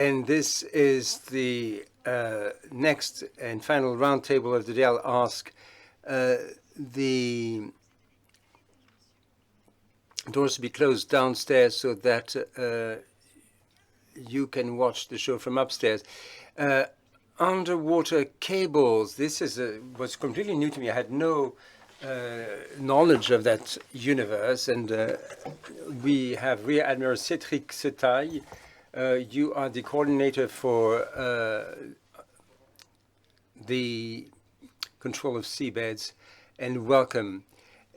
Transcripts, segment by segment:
And this is the next and final roundtable of the day. I'll ask the doors to be closed downstairs so that you can watch the show from upstairs. Underwater cables. This is was completely new to me. I had no knowledge of that universe, and we have Rear Admiral Cédric Setaille. You are the coordinator for the control of seabeds, and welcome.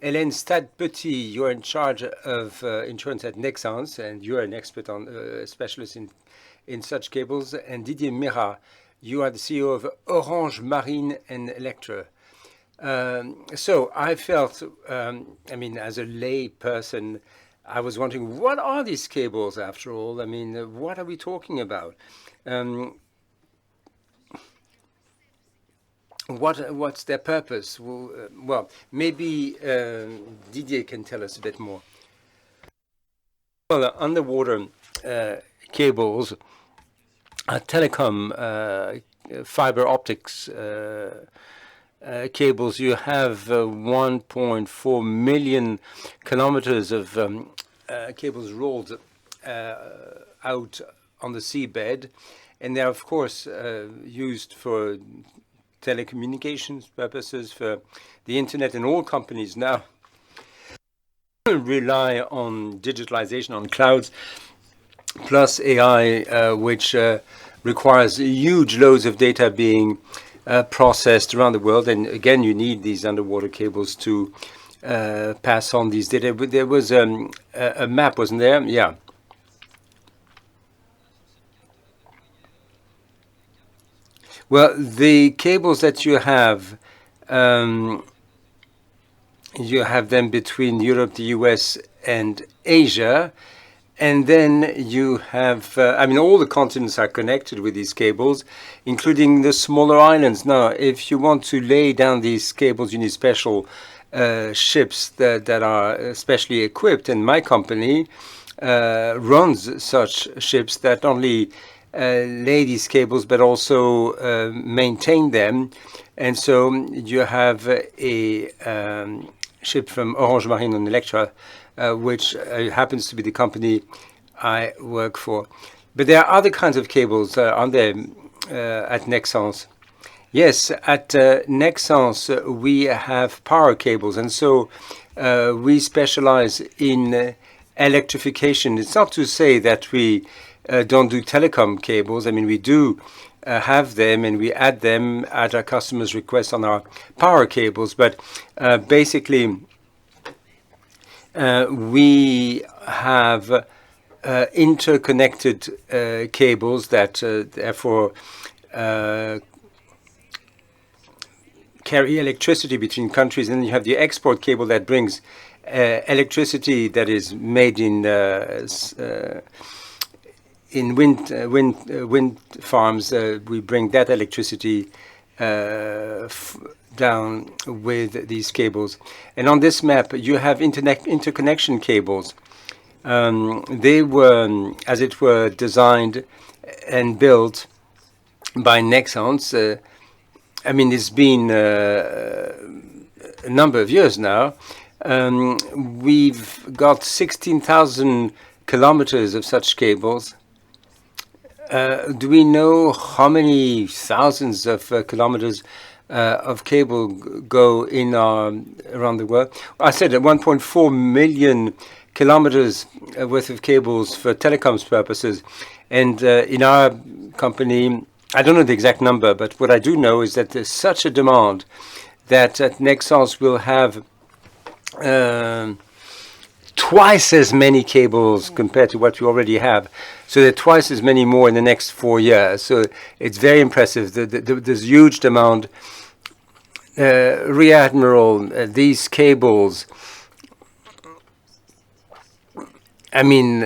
Hélène Stade-Petit, you're in charge of insurance at Nexans, and you're an expert on specialist in such cables. And Didier Mira, you are the CEO of Orange Marine and Electra. So I felt, I mean, as a lay person, I was wondering, what are these cables after all? I mean, what are we talking about? What's their purpose? Well, maybe Didier can tell us a bit more. Well, underwater cables are telecom fiber optics cables. You have 1.4 million kilometers of cables rolled out on the seabed, and they're of course used for telecommunications purposes, for the internet, and all companies now rely on digitalization, on clouds, plus AI, which requires huge loads of data being processed around the world. And again, you need these underwater cables to pass on these data. There was a map, wasn't there? Yeah. Well, the cables that you have them between Europe, the US, and Asia. And then you have, I mean, all the continents are connected with these cables, including the smaller islands. Now, if you want to lay down these cables, you need special ships that are specially equipped. And my company runs such ships that not only lay these cables, but also maintain them. And so you have a ship from Orange Marine and Electra, which happens to be the company I work for. But there are other kinds of cables, aren't there, at Nexans? Yes, at Nexans we have power cables, and so we specialize in electrification. It's not to say that we don't do telecom cables. I mean, we do have them, and we add them at our customers' request on our power cables. But basically, we have interconnected cables that therefore carry electricity between countries. And then you have the export cable that brings electricity that is made in wind farms. We bring that electricity down with these cables. And on this map, you have interconnection cables. They were, as it were, designed and built by Nexans. I mean, it's been a number of years now. We've got 16,000 kilometers of such cables. Do we know how many thousands of kilometers of cable go in around the world? I said that 1.4 million kilometers worth of cables for telecoms purposes. And in our company, I don't know the exact number, but what I do know is that there's such a demand that at Nexans we'll have twice as many cables compared to what we already have. So there are twice as many more in the next 4 years. So it's very impressive. There's huge demand. Rear Admiral, these cables, I mean,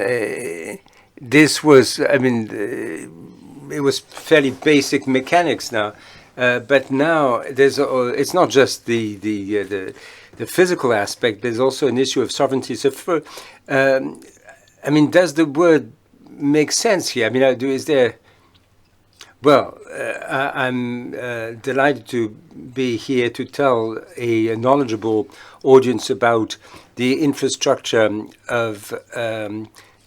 this was, I mean, it was fairly basic mechanics now. But now there's it's not just the physical aspect. There's also an issue of sovereignty. So, I mean, does the word make sense here? I mean, is there Well, I'm delighted to be here to tell a knowledgeable audience about the infrastructure of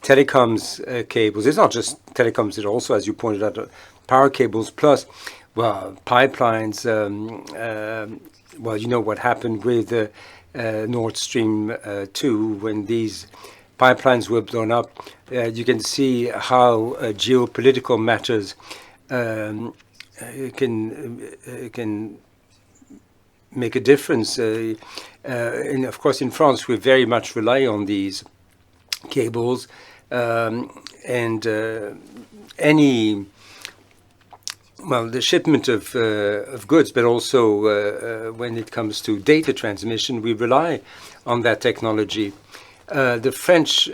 telecoms cables. It's not just telecoms, it's also, as you pointed out, power cables plus, well, pipelines. Well, you know what happened with Nord Stream 2 when these pipelines were blown up. You can see how geopolitical matters can make a difference. And of course, in France, we very much rely on these cables, and any, well, the shipment of goods, but also when it comes to data transmission, we rely on that technology. The French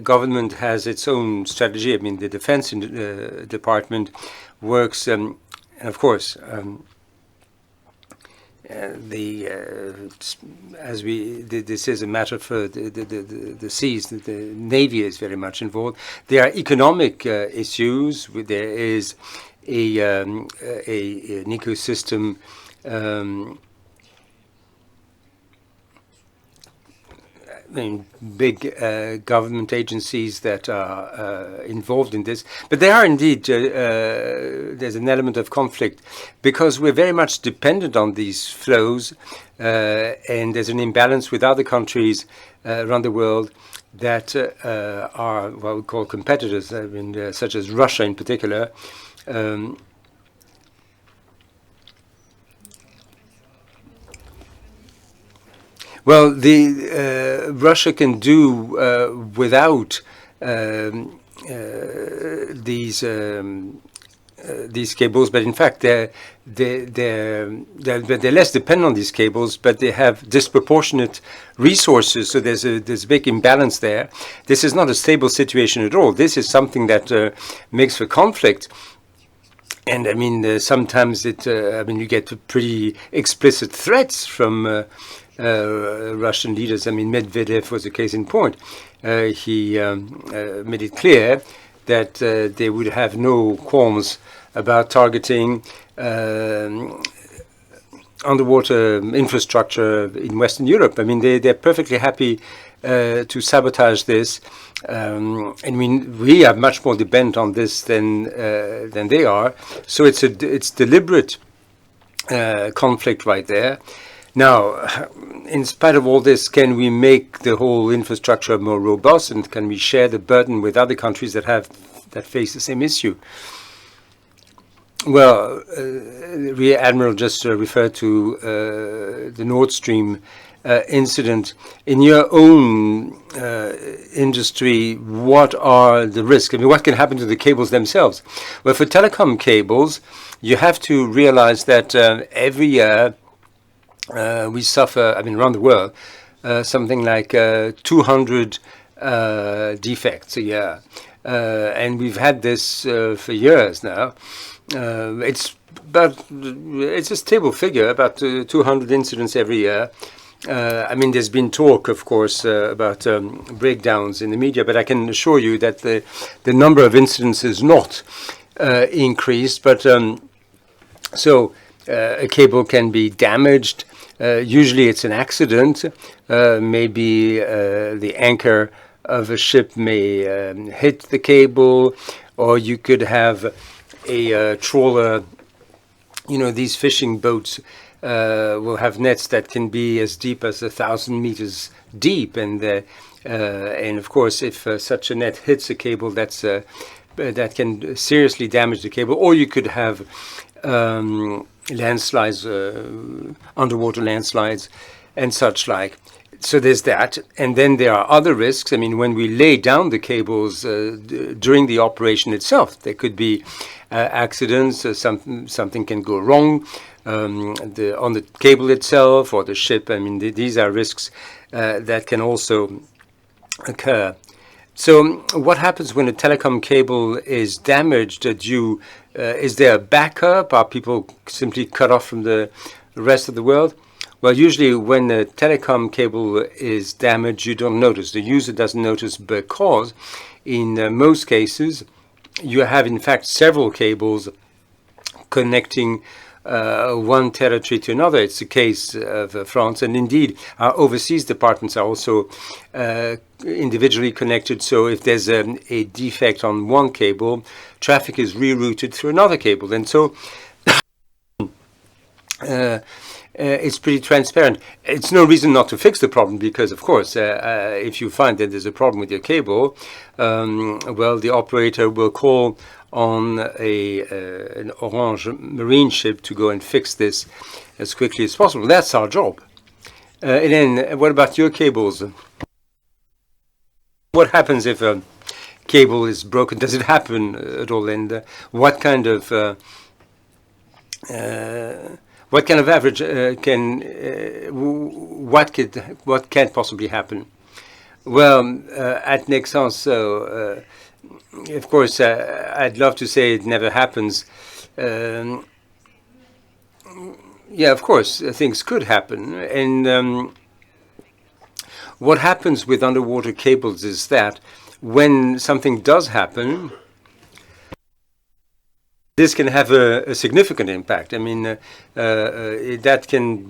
government has its own strategy. I mean, the Defense Department works, and of course, this is a matter for the seas. The Navy is very much involved. There are economic issues. There is an ecosystem. I mean, big government agencies that are involved in this. But there are indeed, there's an element of conflict because we're very much dependent on these flows, and there's an imbalance with other countries around the world that are what we call competitors, I mean, such as Russia in particular. Well, Russia can do without these cables, but in fact they're less dependent on these cables, but they have disproportionate resources. So there's a big imbalance there. This is not a stable situation at all. This is something that makes for conflict. And I mean, sometimes I mean, you get pretty explicit threats from Russian leaders. I mean, Medvedev was a case in point. He made it clear that they would have no qualms about targeting underwater infrastructure in Western Europe. I mean, they're perfectly happy to sabotage this. I mean, we are much more dependent on this than they are. So it's deliberate conflict right there. Now, in spite of all this, can we make the whole infrastructure more robust, and can we share the burden with other countries that face the same issue? Well, Rear Admiral just referred to the Nord Stream incident. In your own industry, what are the risks? I mean, what can happen to the cables themselves? Well, for telecom cables, you have to realize that every year we suffer, I mean, around the world, something like 200 defects a year. And we've had this for years now. It's a stable figure, about 200 incidents every year. I mean, there's been talk, of course, about breakdowns in the media, but I can assure you that the number of incidents is not increased. But so a cable can be damaged. Usually it's an accident. Maybe the anchor of a ship may hit the cable, or you could have a trawler. You know, these fishing boats will have nets that can be as deep as 1,000 meters deep, and of course, if such a net hits a cable, that can seriously damage the cable. Or you could have landslides, underwater landslides, and such like. So there's that, and then there are other risks. I mean, when we lay down the cables during the operation itself, there could be accidents. Something can go wrong on the cable itself or the ship. I mean, these are risks that can also occur. So, what happens when a telecom cable is damaged? Is there a backup? Are people simply cut off from the rest of the world? Well, usually when a telecom cable is damaged, you don't notice. The user doesn't notice because in most cases, you have in fact several cables connecting one territory to another. It's the case of France, and indeed our overseas departments are also individually connected. So if there's a defect on one cable, traffic is rerouted through another cable, and so it's pretty transparent. It's no reason not to fix the problem, because of course if you find that there's a problem with your cable, well, the operator will call on an Orange Marine ship to go and fix this as quickly as possible. That's our job. And then what about your cables? What happens if a cable is broken? Does it happen at all? And what kind of average what can possibly happen? Well, at Nexans, of course, I'd love to say it never happens. Yeah, of course, things could happen. And what happens with underwater cables is that when something does happen, this can have a significant impact. I mean, that can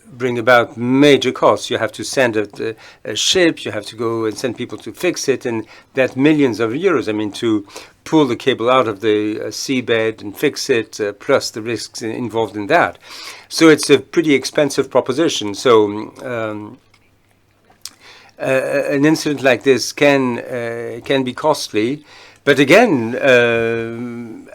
bring about major costs. You have to send a ship, you have to go and send people to fix it, and that's millions of euros. I mean, to pull the cable out of the seabed and fix it, plus the risks involved in that. So it's a pretty expensive proposition. So an incident like this can be costly. But again,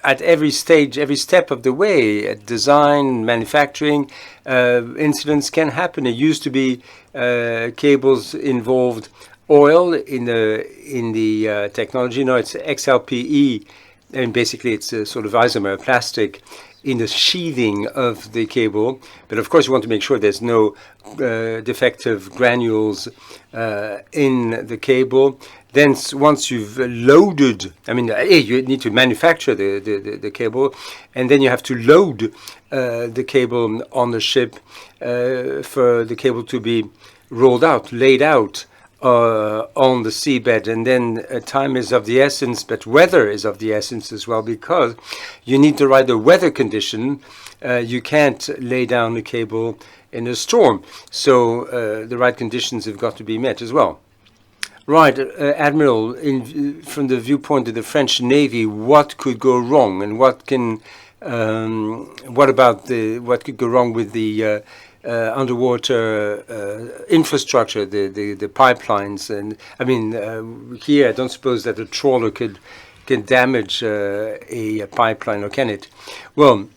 at every stage, every step of the way, at design, manufacturing, incidents can happen. It used to be cables involved oil in the technology. Now it's XLPE, and basically it's a sort of isomer plastic in the sheathing of the cable. But of course, you want to make sure there's no defective granules in the cable. Then once you've loaded, I mean, you need to manufacture the cable, and then you have to load the cable on the ship for the cable to be rolled out, laid out on the seabed. And then time is of the essence, but weather is of the essence as well, because you need the right weather condition. You can't lay down the cable in a storm. So the right conditions have got to be met as well. Right, Admiral, from the viewpoint of the French Navy, what could go wrong, and what could go wrong with the underwater infrastructure, the pipelines? And I mean, here I don't suppose that a trawler can damage a pipeline, or can it? Well,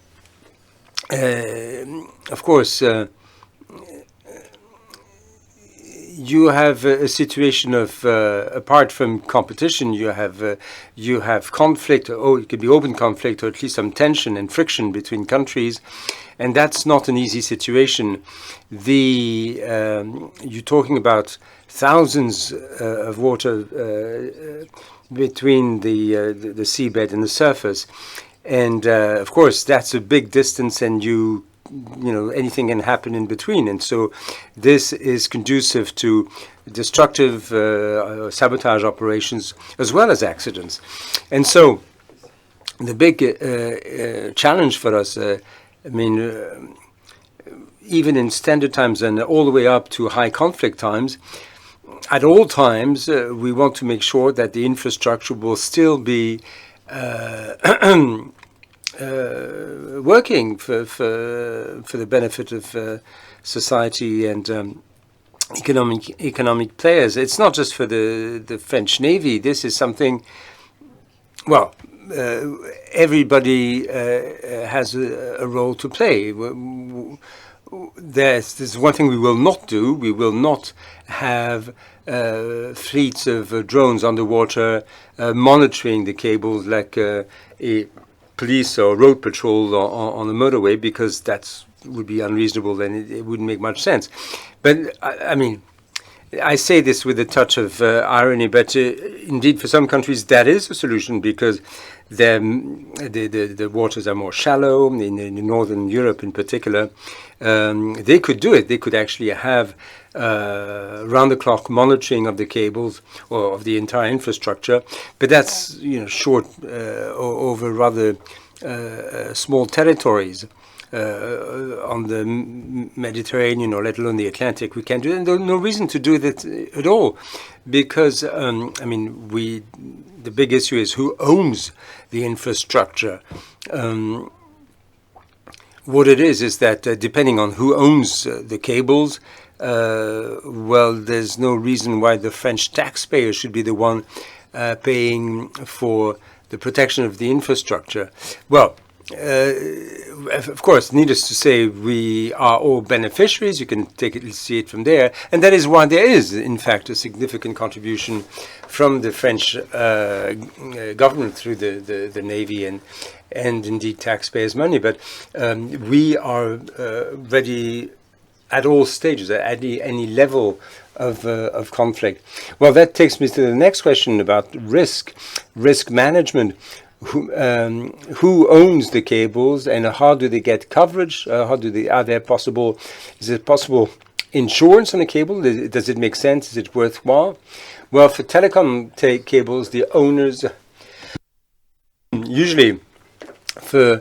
of course. You have a situation of, apart from competition, you have conflict, or it could be open conflict, or at least some tension and friction between countries, and that's not an easy situation. You're talking about thousands of water between the seabed and the surface, and of course that's a big distance, and you know, anything can happen in between. And so this is conducive to destructive sabotage operations as well as accidents. And so the big challenge for us, I mean, even in standard times and all the way up to high conflict times, at all times we want to make sure that the infrastructure will still be working for the benefit of society and economic players. It's not just for the French Navy. This is something, well, everybody has a role to play. There's one thing we will not do. We will not have fleets of drones underwater monitoring the cables like a police or road patrol on the motorway, because that would be unreasonable and it wouldn't make much sense. But I mean, I say this with a touch of irony, but indeed for some countries that is a solution, because the waters are more shallow, in Northern Europe in particular, they could do it. They could actually have round-the-clock monitoring of the cables or of the entire infrastructure, but that's short over rather small territories. On the Mediterranean or let alone the Atlantic, we can't do it. And there's no reason to do that at all, because the big issue is who owns the infrastructure. What it is that depending on who owns the cables, well, there's no reason why the French taxpayer should be the one paying for the protection of the infrastructure. Well, of course, needless to say, we are all beneficiaries. You can see it from there. And that is why there is, in fact, a significant contribution from the French government through the Navy and indeed taxpayers' money. But we are ready at all stages, at any level of conflict. Well, that takes me to the next question about risk management. Who owns the cables, and how do they get coverage? Is it possible insurance on a cable? Does it make sense? Is it worthwhile? Well, for telecom cables, the owners usually for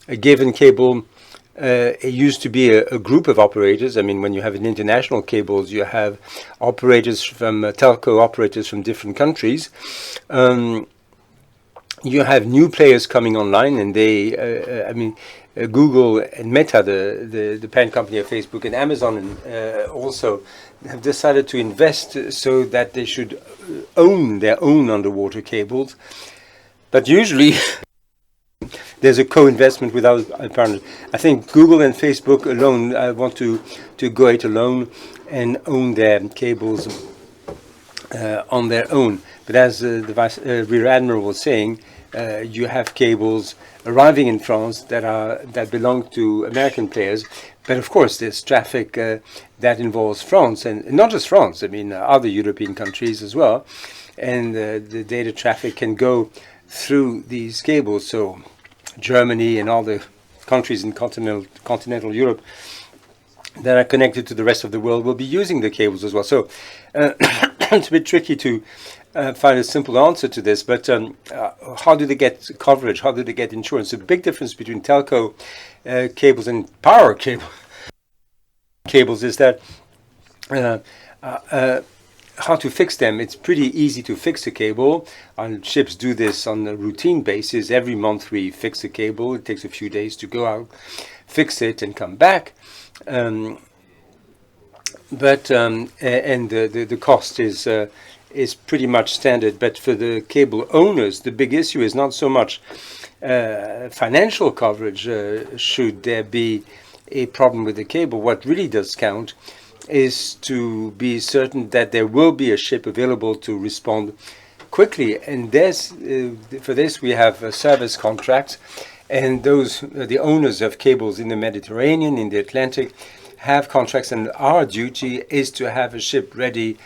a given cable, it used to be a group of operators. I mean, when you have an international cables, you have operators from telco operators from different countries. You have new players coming online, and Google and Meta, the parent company of Facebook, and Amazon also have decided to invest so that they should own their own underwater cables. But usually there's a co-investment without partners. I think Google and Facebook alone want to go it alone and own their cables on their own. But as the Rear Admiral was saying, you have cables arriving in France that belong to American players. But of course, there's traffic that involves France, and not just France. I mean, other European countries as well. And the data traffic can go through these cables. So Germany and all the countries in continental Europe that are connected to the rest of the world will be using the cables as well. So it's a bit tricky to find a simple answer to this, but how do they get coverage? How do they get insurance? The big difference between telco cables and power cables is that how to fix them. It's pretty easy to fix a cable. And ships do this on a routine basis. Every month we fix a cable. It takes a few days to go out, fix it, and come back. And the cost is pretty much standard. But for the cable owners, the big issue is not so much financial coverage. Should there be a problem with the cable, what really does count is to be certain that there will be a ship available to respond quickly. And for this we have service contracts, and the owners of cables in the Mediterranean, in the Atlantic, have contracts, and our duty is to have a ship ready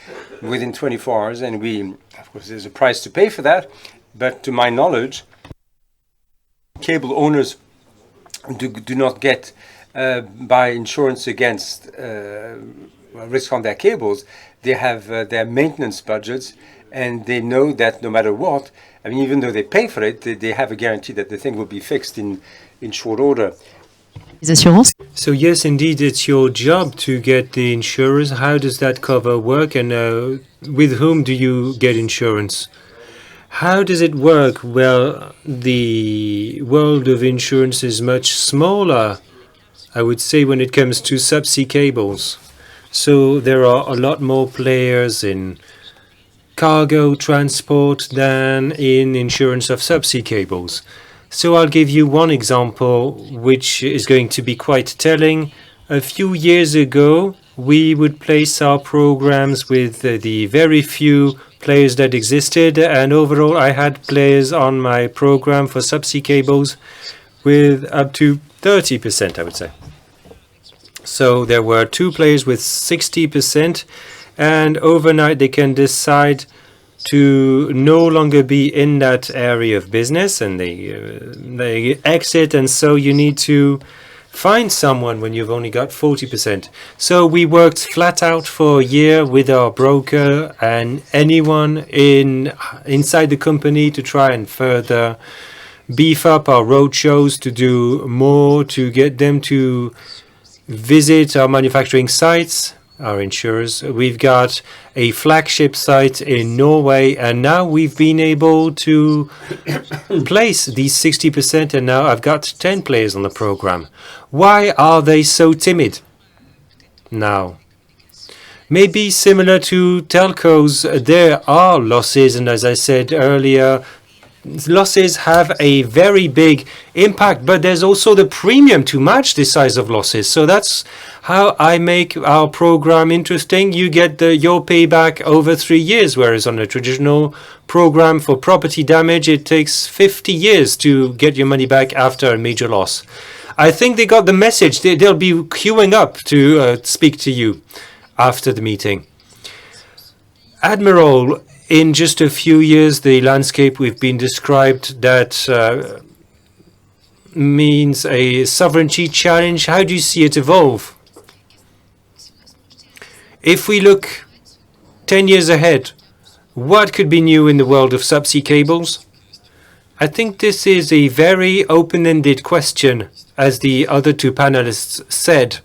within 24 hours. And of course, there's a price to pay for that, but to my knowledge, cable owners do not get by insurance against risk on their cables. They have their maintenance budgets, and they know that no matter what, I mean, even though they pay for it, they have a guarantee that the thing will be fixed in short order. So yes, indeed, it's your job to get the insurers. How does that cover work, and with whom do you get insurance? How does it work? Well, the world of insurance is much smaller, I would say, when it comes to subsea cables. So there are a lot more players in cargo transport than in insurance of subsea cables. So I'll give you one example which is going to be quite telling. A few years ago, we would place our programs with the very few players that existed, and overall I had players on my program for subsea cables with up to 30%, I would say. So there were two players with 60%, and overnight they can decide to no longer be in that area of business, and they exit, and so you need to find someone when you've only got 40%. So we worked flat out for a year with our broker and anyone inside the company to try and further beef up our road shows, to do more, to get them to visit our manufacturing sites, our insurers. We've got a flagship site in Norway, and now we've been able to place these 60%, and now I've got 10 players on the program. Why are they so timid now? Maybe similar to telcos, there are losses, and as I said earlier, losses have a very big impact, but there's also the premium to match the size of losses. So that's how I make our program interesting. You get your payback over 3 years, whereas on a traditional program for property damage, it takes 50 years to get your money back after a major loss. I think they got the message. They'll be queuing up to speak to you after the meeting. Admiral, in just a few years, the landscape we've been described, that means a sovereignty challenge. How do you see it evolve? If we look 10 years ahead, what could be new in the world of subsea cables? I think this is a very open-ended question, as the other two panelists said.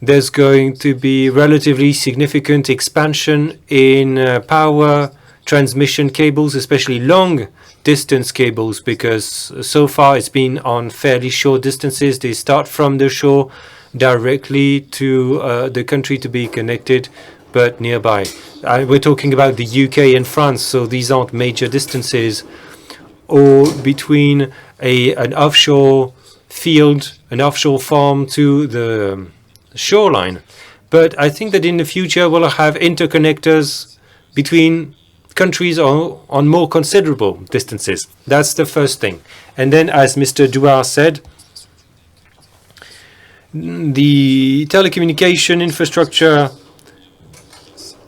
There's going to be relatively significant expansion in power transmission cables, especially long-distance cables, because so far it's been on fairly short distances. They start from the shore directly to the country to be connected, but nearby. We're talking about the UK and France, so these aren't major distances, or between an offshore field, an offshore farm to the shoreline. But I think that in the future we'll have interconnectors between countries on more considerable distances. That's the first thing. And then, as Mr. Douard said, the telecommunication infrastructure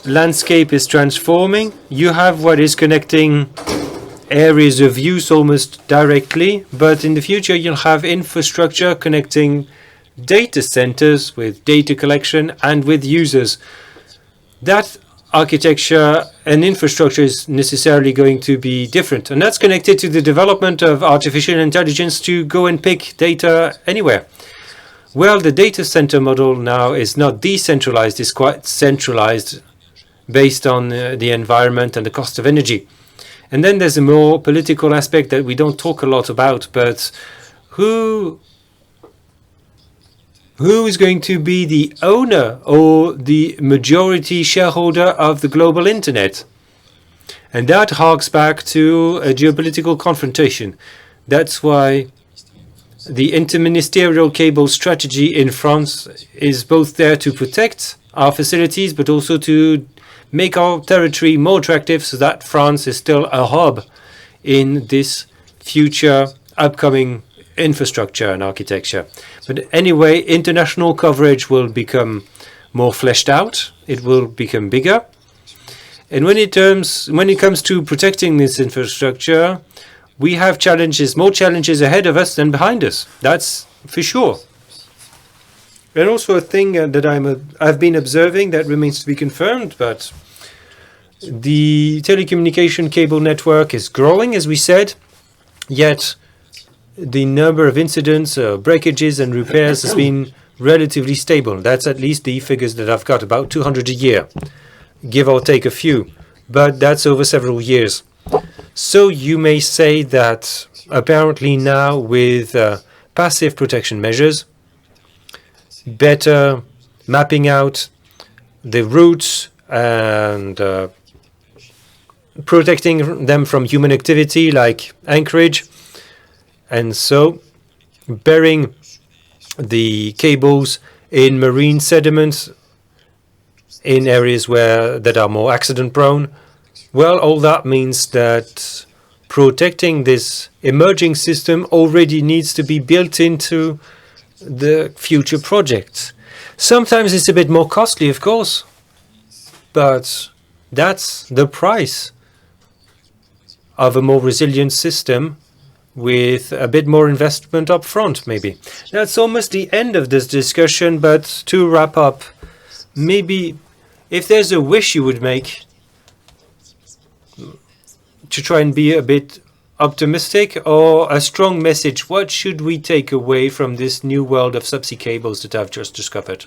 landscape is transforming. You have what is connecting areas of use almost directly, but in the future you'll have infrastructure connecting data centers with data collection and with users. That architecture and infrastructure is necessarily going to be different, and that's connected to the development of artificial intelligence to go and pick data anywhere. Well, the data center model now is not decentralized, it's quite centralized based on the environment and the cost of energy. And then there's a more political aspect that we don't talk a lot about, but who is going to be the owner or the majority shareholder of the global internet? And that harks back to a geopolitical confrontation. That's why the interministerial cable strategy in France is both there to protect our facilities, but also to make our territory more attractive so that France is still a hub in this future upcoming infrastructure and architecture. But anyway, international coverage will become more fleshed out. It will become bigger. And when it comes to protecting this infrastructure, we have challenges, more challenges ahead of us than behind us. That's for sure. And also a thing that I've been observing that remains to be confirmed, but the telecommunication cable network is growing, as we said, yet the number of incidents, breakages and repairs has been relatively stable. That's at least the figures that I've got, about 200 a year, give or take a few, but that's over several years. So you may say that apparently now with passive protection measures, better mapping out the routes and protecting them from human activity like anchorage, and so burying the cables in marine sediments in areas that are more accident prone. Well, all that means that protecting this emerging system already needs to be built into the future projects. Sometimes it's a bit more costly, of course, but That's the price of a more resilient system with a bit more investment up front, maybe. That's almost the end of this discussion, but to wrap up, maybe if there's a wish you would make to try and be a bit optimistic, or a strong message, what should we take away from this new world of subsea cables that I've just discovered?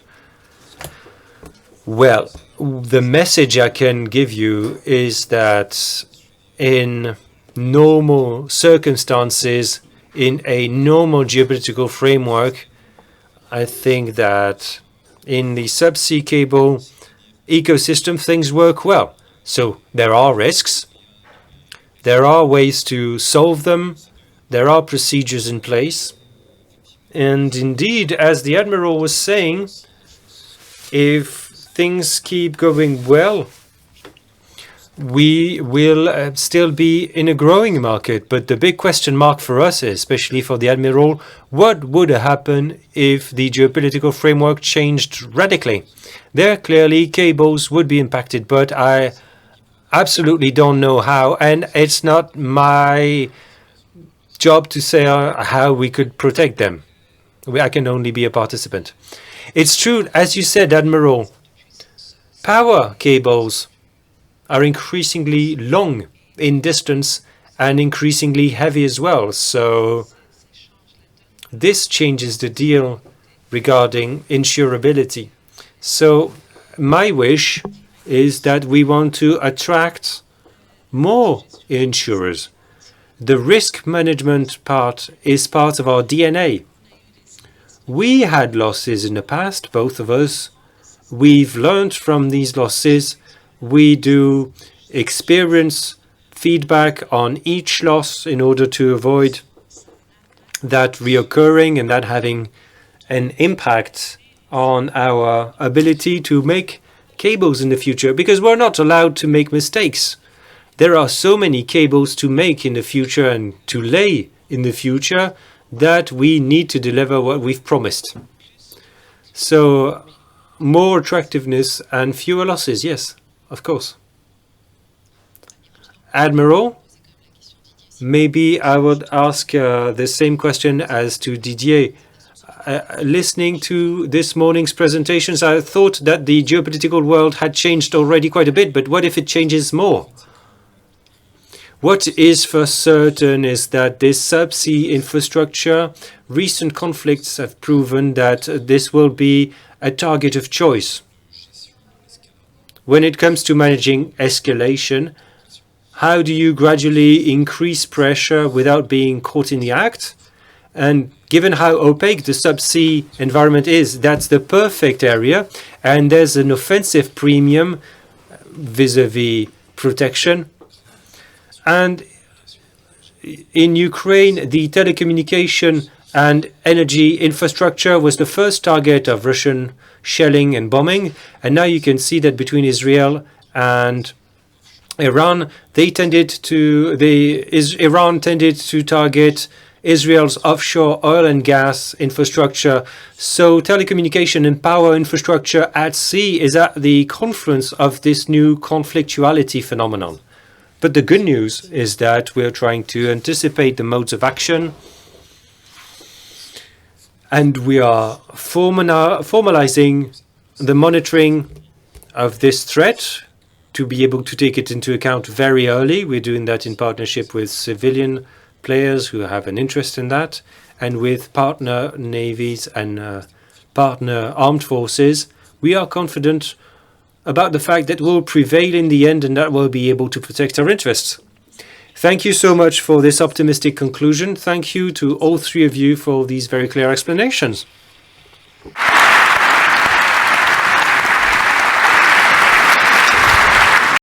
Well, the message I can give you is that in normal circumstances, in a normal geopolitical framework, I think that in the subsea cable ecosystem, things work well. So there are risks. There are ways to solve them. There are procedures in place. And indeed, as the Admiral was saying, if things keep going well, we will still be in a growing market. But the big question mark for us, especially for the Admiral, what would happen if the geopolitical framework changed radically? There, clearly, cables would be impacted, but I absolutely don't know how, and it's not my job to say how we could protect them. I can only be a participant. It's true, as you said, Admiral, power cables are increasingly long in distance and increasingly heavy as well. So this changes the deal regarding insurability. So my wish is that we want to attract more insurers. The risk management part is part of our DNA. We had losses in the past, both of us. We've learned from these losses. We do experience feedback on each loss in order to avoid that reoccurring and that having an impact on our ability to make cables in the future, because we're not allowed to make mistakes. There are so many cables to make in the future and to lay in the future that we need to deliver what we've promised. So more attractiveness and fewer losses, yes, of course. Admiral, maybe I would ask the same question as to Didier. Listening to this morning's presentations, I thought that the geopolitical world had changed already quite a bit, but what if it changes more? What is for certain is that this subsea infrastructure, recent conflicts have proven that this will be a target of choice. When it comes to managing escalation, how do you gradually increase pressure without being caught in the act? And given how opaque the subsea environment is, that's the perfect area. And there's an offensive premium vis-a-vis protection. And in Ukraine, the telecommunication and energy infrastructure was the first target of Russian shelling and bombing. And now you can see that between Israel and Iran, Iran tended to target Israel's offshore oil and gas infrastructure. So telecommunication and power infrastructure at sea is at the confluence of this new conflictuality phenomenon. But the good news is that we're trying to anticipate the modes of action, and we are formalizing the monitoring of this threat to be able to take it into account very early. We're doing that in partnership with civilian players who have an interest in that, and with partner navies and partner armed forces. We are confident about the fact that we'll prevail in the end and that we'll be able to protect our interests. Thank you so much for this optimistic conclusion. Thank you to all three of you for these very clear explanations.